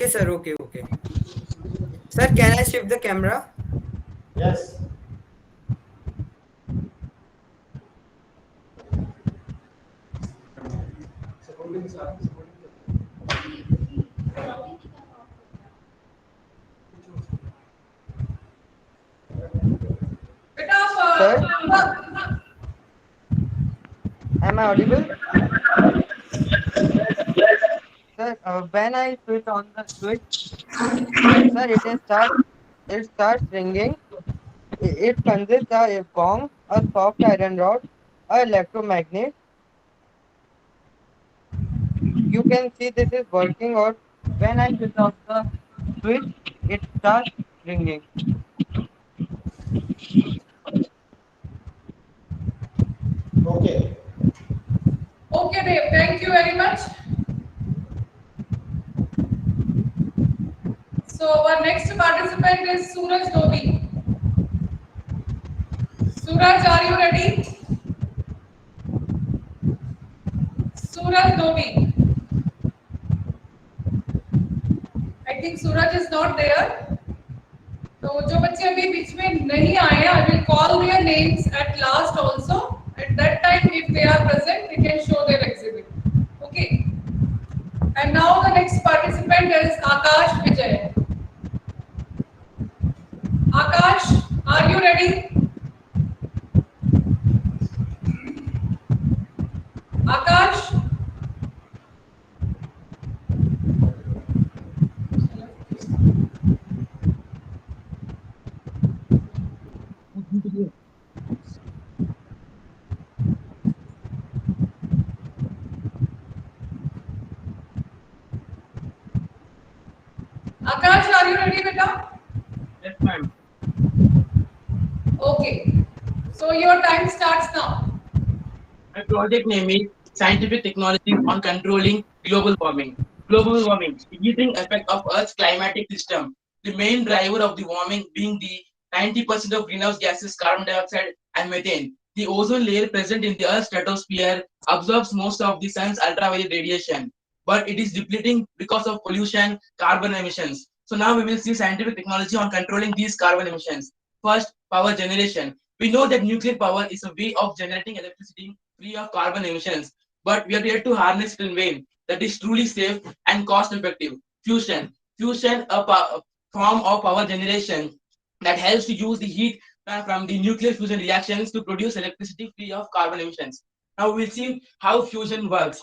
Okay, sir. Okay, okay. Sir, can I shift the camera? Yes. Supporting sir. Sir, am I audible? Sir, when I switch on the switch, sir, it starts ringing. It consists of a gong, a soft iron rod, a electromagnet. You can see this is working, or when I switch off the switch, it starts ringing. Okay. Okay, Dave, thank you very much. So our next participant is Suraj Dobi. Suraj, are you ready? Suraj Dobi. I think Suraj is not there. तो जो बच्चे अभी बीच में नहीं आए हैं, I will call their names at last also. At that time, if they are present, we can show their exhibit. Okay. And now the next participant is Akash Vijay. Akash, are you ready? Akash. Akash, are you ready, beta? Yes, ma'am. Okay. So your time starts now. My project name is Scientific Technology on Controlling Global Warming. Global warming, heating effect of Earth's climatic system. The main driver of the warming being the 90% of greenhouse gases, carbon dioxide and methane. The ozone layer present in the Earth's stratosphere absorbs most of the sun's ultraviolet radiation, but it is depleting because of pollution, carbon emissions. So now we will see scientific technology on controlling these carbon emissions. First, power generation. We know that nuclear power is a way of generating electricity free of carbon emissions, but we are yet to harness it in vain. That is truly safe and cost effective. Fusion. Fusion, a form of power generation that helps to use the heat from the nuclear fusion reactions to produce electricity free of carbon emissions. Now we'll see how fusion works.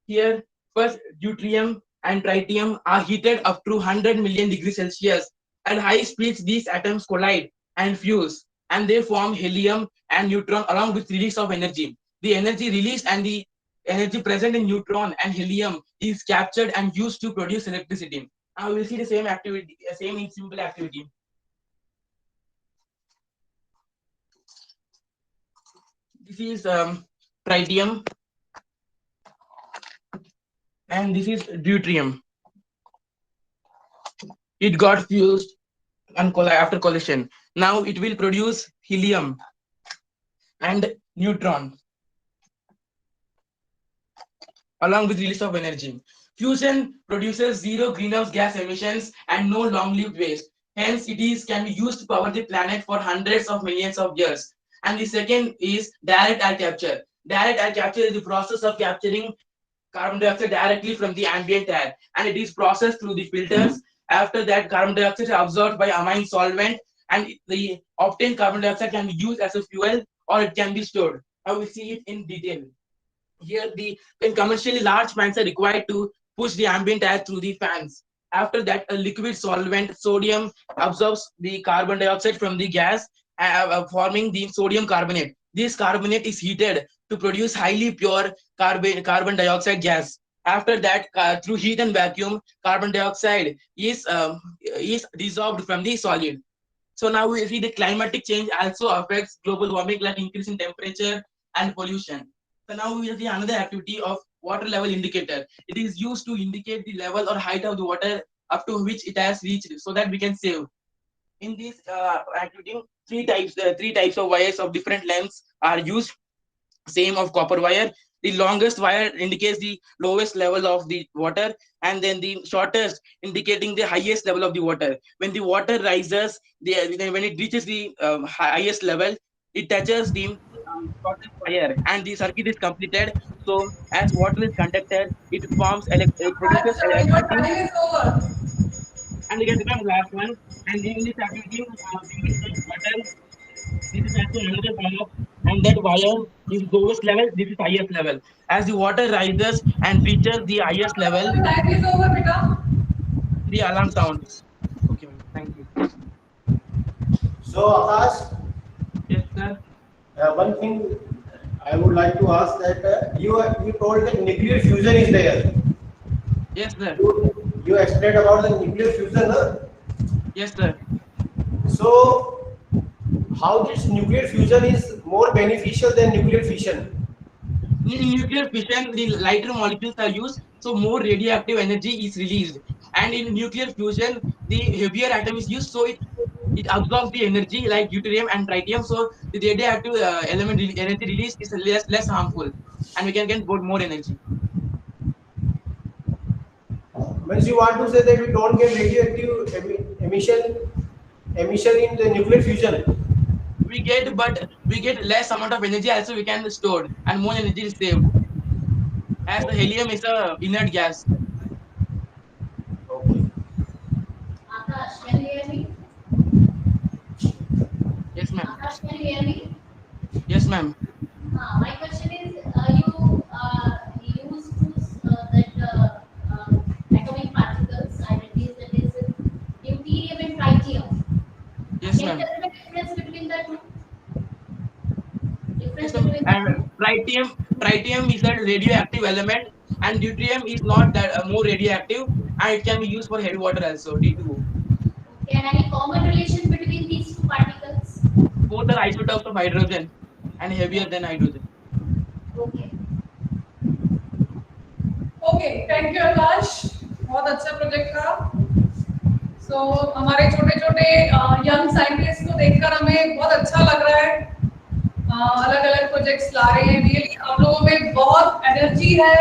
Here, first deuterium and tritium are heated up to 100 million degrees Celsius. At high speeds, these atoms collide and fuse, and they form helium and neutron along with release of energy. The energy released and the energy present in neutron and helium is captured and used to produce electricity. Now we'll see the same activity, same in simple activity. This is tritium and this is deuterium. It got fused and after collision. Now it will produce helium and neutron along with release of energy. Fusion produces zero greenhouse gas emissions and no long-lived waste. Hence, can be used to power the planet for hundreds of millions of years. And the second is direct air capture. Direct air capture is the process of capturing carbon dioxide directly from the ambient air, and it is processed through the filters. After that, carbon dioxide is absorbed by amine solvent, and the obtained carbon dioxide can be used as a fuel or it can be stored. I will see it in detail. Here, when commercially large fans are required to push the ambient air through the fans. After that, a liquid solvent, sodium, absorbs the carbon dioxide from the gas, forming the sodium carbonate. This carbonate is heated to produce highly pure carbon dioxide gas. After that, through heat and vacuum, carbon dioxide is dissolved from the solid. So now we see the climatic change also affects global warming, like increase in temperature and pollution. So now we will see another activity of water level indicator. It is used to indicate the level or height of the water up to which it has reached, so that we can save. In this activity, three types of wires of different lengths are used. Same of copper wire. The longest wire indicates the lowest level of the water, and then the shortest indicating the highest level of the water. When the water rises, when it reaches the highest level, it touches the shortest wire, and the circuit is completed. So, as water is conducted, it produces Akash, your electricity, time is over. and we can become the last one. And in this activity, we use the water. This is also another wire, and that wire is lowest level. This is highest level. As the water rises and reaches the highest level, Your time is over, beta. the alarm sounds. Okay, ma'am. Thank you. So, Akash, Yes, sir. one thing I would like to ask that you told that nuclear fusion is there. Yes, sir. You explained about the nuclear fusion. Huh? Yes, sir. So, how this nuclear fusion is more beneficial than nuclear fission? In nuclear fission, the lighter molecules are used, so more radioactive energy is released. And in nuclear fusion, the heavier atom is used, so it absorbs the energy like deuterium and tritium. So the radioactive energy release is less harmful, and we can get more energy. Means you want to say that we don't get radioactive emission in the nuclear fusion. But we get less amount of energy. Also, we can store, and more energy is saved, as the helium is a inert gas. Okay. Akash, can you hear me? Yes, ma'am. Akash, can you hear me? Yes, ma'am. My question is, you used to that atomic particles identities, that is deuterium and tritium. Yes, Can you ma'am. tell me the difference between the two? Yes, Difference ma'am. between the And two? tritium is a radioactive element, and deuterium is not that more radioactive, and it can be used for heavy water also. D2O. Okay, and any common relation between these two particles? Both are isotopes of hydrogen and heavier than hydrogen. Okay. Okay thank you Akash बहुत अच्छा project था सो हमारे छोटे छोटे young scientist को देखकर हमें बहुत अच्छा लग रहा है अलग अलग प्रोजेक्ट्स ला रहे हैं रियली आप लोगों में बहुत एनर्जी है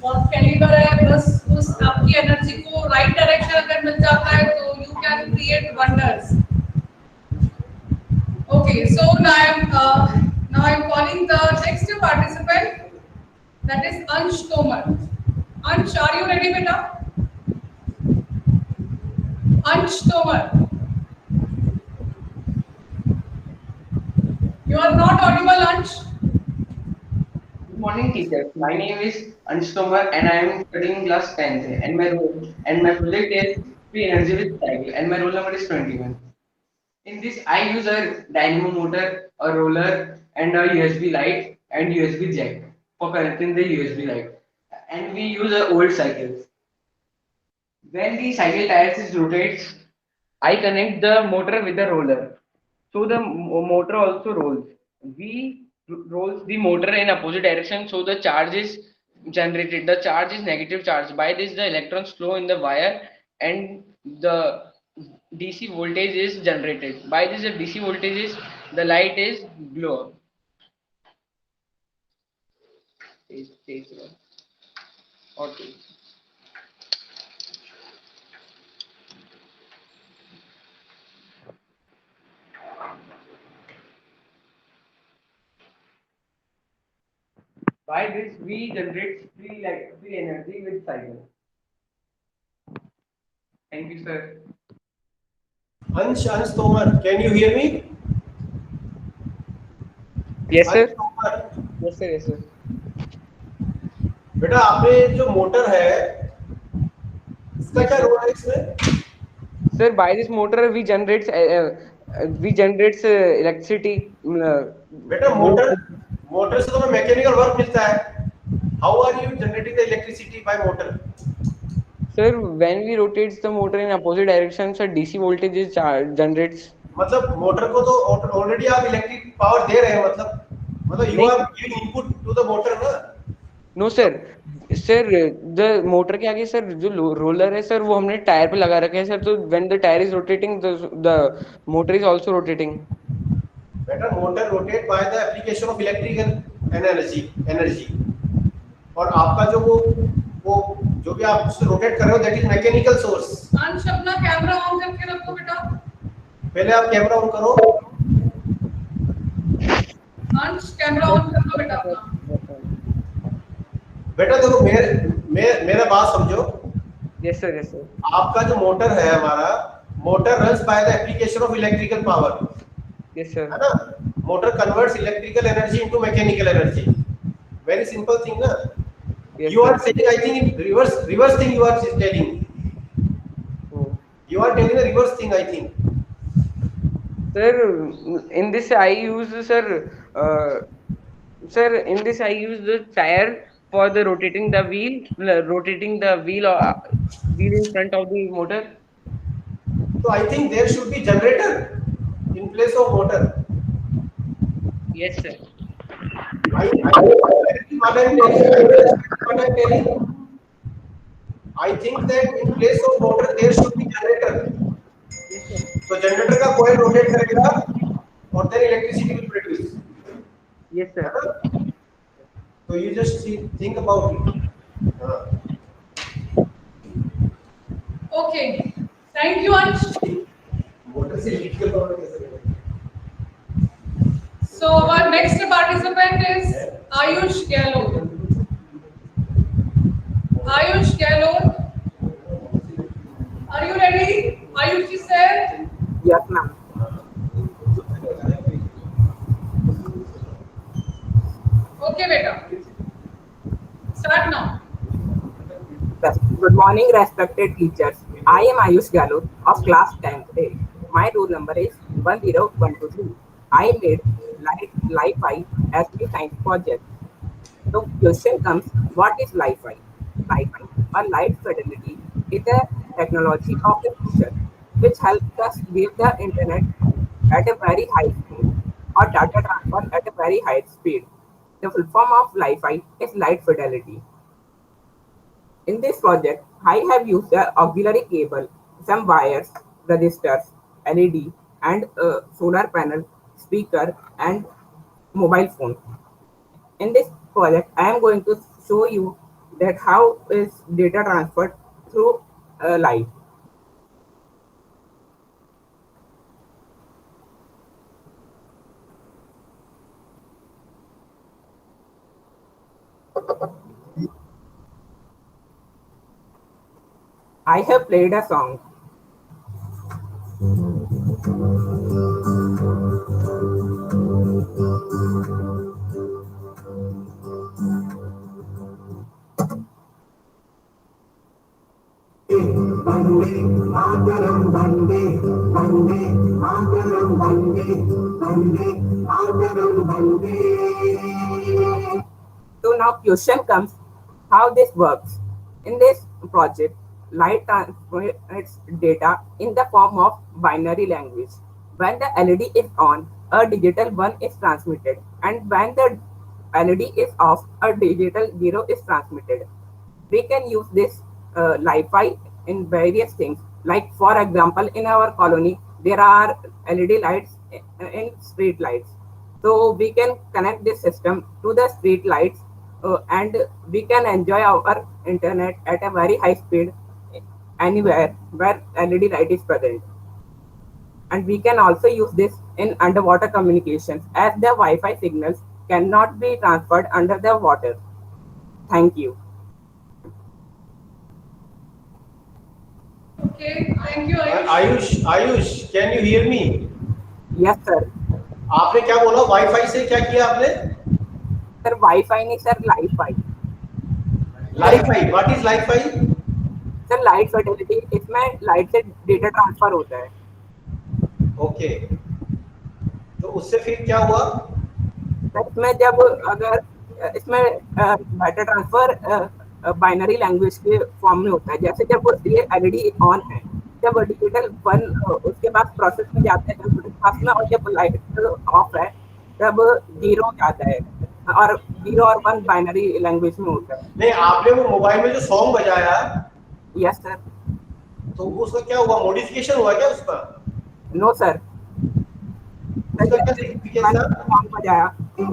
बहुत कैलिबर है बस उस आपकी एनर्जी को राइट डायरेक्शन अगर मिल जाता है तो you can create wonders okay so now I'm calling the next participant that is Ansh Tomar. Ansh, are you ready, beta? Ansh Tomar. You are not audible, Ansh. Good morning, teacher. My name is Ansh Tomar and I am studying class 10th and my project is free energy with cycle and my roll number is 21. In this, I use a dynamo motor, a roller, and a USB light and USB jack for connecting the USB light. And we use a old cycles. When the cycle tires rotates, I connect the motor with the roller. So the motor also rolls. We rolls the motor in opposite direction, so the charge is generated. The charge is negative charge. By this, the electrons flow in the wire, and the DC voltage is generated. By this, the DC voltage is the light is glow up. Stage one. Or two. By this, we generate free energy with cycle. Thank you, sir. Ansh Tomar, can you hear me? Yes, Ansh sir. Tomar, Yes, sir. Yes, sir. बेटा आपने जो motor है इसका क्या role है इसमें? Sir, by this motor we generates electricity. बेटा motor से तो हमें मैकेनिकल वर्क मिलता है. How are you generating the electricity by motor? Sir, when we rotates the motor in opposite direction, sir, DC voltage is generates. मतलब motor को तो already आप इलेक्ट्रिक पावर दे रहे हैं मतलब you are giving input to the motor ना. No sir, the motor के आगे सर जो रोलर है सर वो हमने टायर पे लगा रखा है सर. तो when the tyre is rotating the motor is also rotating. बेटा motor rotate by the application of electrical energy. और आपका जो वो जो भी आप उससे रोटेट कर रहे हो दैट इज मैकेनिकल सोर्स। अंश अपना कैमरा ऑन करके रखो बेटा। पहले आप कैमरा ऑन करो। अंश कैमरा ऑन कर लो बेटा अपना। बेटा देखो मेरा बात समझो। Yes sir, yes sir. आपका जो मोटर है हमारा, motor runs bye the application of electrical power, Yes sir. है ना? Motor converts electrical energy into mechanical energy. Very simple thing ना? Yes, You are sir. saying, I think in reverse thing you are telling. Oh. You are telling the reverse thing, I think. Sir, in this I use sir, in this I use the tire for the rotating the wheel or wheel in front of the motor. So I think there should be generator in place of motor. Yes sir. What I'm telling, I think that in place of motor there should be generator. So generator का coil rotate करेगा और then electricity will produce. Yes sir. है ना? So you just think about it. Okay, thank you Ansh. Motor से electrical power कैसे मिलेगा? So our next participant is Ayush Gehlot. Ayush Gehlot, are you ready? Ayush ji sir. Yes, ma'am. Okay beta. Start now. Good morning, respected teachers. I am Ayush Galut of class 10th A. My roll number is 10123. I made Li-Fi as the science project. So question comes, what is Li-Fi? Li-Fi or light fidelity is a technology of the future which helps us give the internet at a very high speed or data transfer at a very high speed. The full form of Li-Fi is light fidelity. In this project, I have used the auxiliary cable, some wires, resistors, LED, and solar panel, speaker, and mobile phone. In this project, I am going to show you that how is data transferred through light. I have played a song. So now question comes how this works. In this project, light transmits data in the form of binary language. When the LED is on, a digital 1 is transmitted, and when the LED is off, a digital 0 is transmitted. We can use this Li-Fi in various things. Like for example, in our colony, there are LED lights in street lights. So we can connect this system to the street lights and we can enjoy our internet at a very high speed anywhere where LED light is present. And we can also use this in underwater communications as the Wi-Fi signals cannot be transferred under the water. Thank you. Okay, thank you Ayush. Ayush, can you hear me? Yes, sir. आपने क्या बोला? Wifi से क्या किया आपने? Sir, Wi-Fi नहीं sir, Li-Fi. Li-Fi, what is Li-Fi? Sir light fertility, इसमें light से डेटा ट्रांसफर होता है. ओके, तो उससे फिर क्या हुआ? इसमें जब अगर इसमें डाटा ट्रांसफर बाइनरी लैंग्वेज के फॉर्म में होता है. जैसे जब ये एलईडी ऑन है, जब डिजिटल 1 उसके बाद प्रोसेस में जाता है में, और जब लाइट ऑफ है तब 0 जाता है, और 0 और 1 बाइनरी लैंग्वेज में होता है. नहीं, आपने वो मोबाइल में जो सॉन्ग बजाया, यस सर, तो उसका क्या हुआ? मॉडिफिकेशन हुआ क्या उसका? No sir. उसका क्या सिग्निफिकेंस था? सॉन्ग बजाया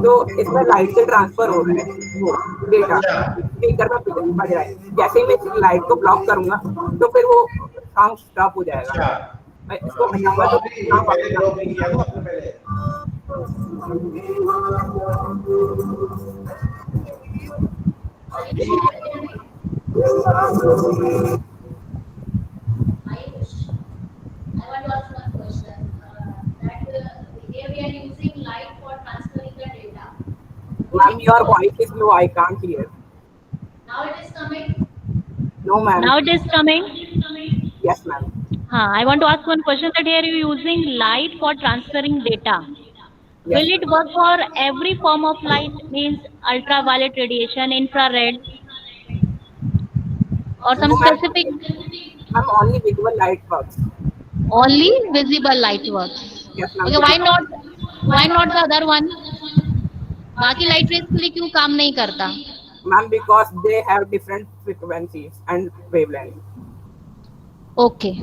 तो इसमें लाइट से ट्रांसफर हो रहा है वो डेटा अच्छा। स्पीकर में बज रहा है। जैसे ही मैं लाइट को ब्लॉक करूंगा तो फिर वो सॉन्ग स्टॉप हो जाएगा। अच्छा, मैं इसको तो हटाऊंगा तो आपने पहले ड्रॉप नहीं किया था आपने पहले? Ayush, can you hear me? Ayush, I want to ask one question. Here we are using light for transferring the data. Ma'am, your voice is low, I can't hear. Now it is coming. No ma'am. Now it is coming. Yes ma'am. I want to ask one question that here you using light for transferring data. Yes, Will it work for every form of light, means ultraviolet radiation, infrared, or some No, ma'am. specific? Ma'am, only visual light works. Only visible light works. Yes ma'am. Okay, why not? Why not the other one? बाकी light rays के लिए क्यों काम नहीं करता? Ma'am, because they have different frequencies and wavelengths. Okay.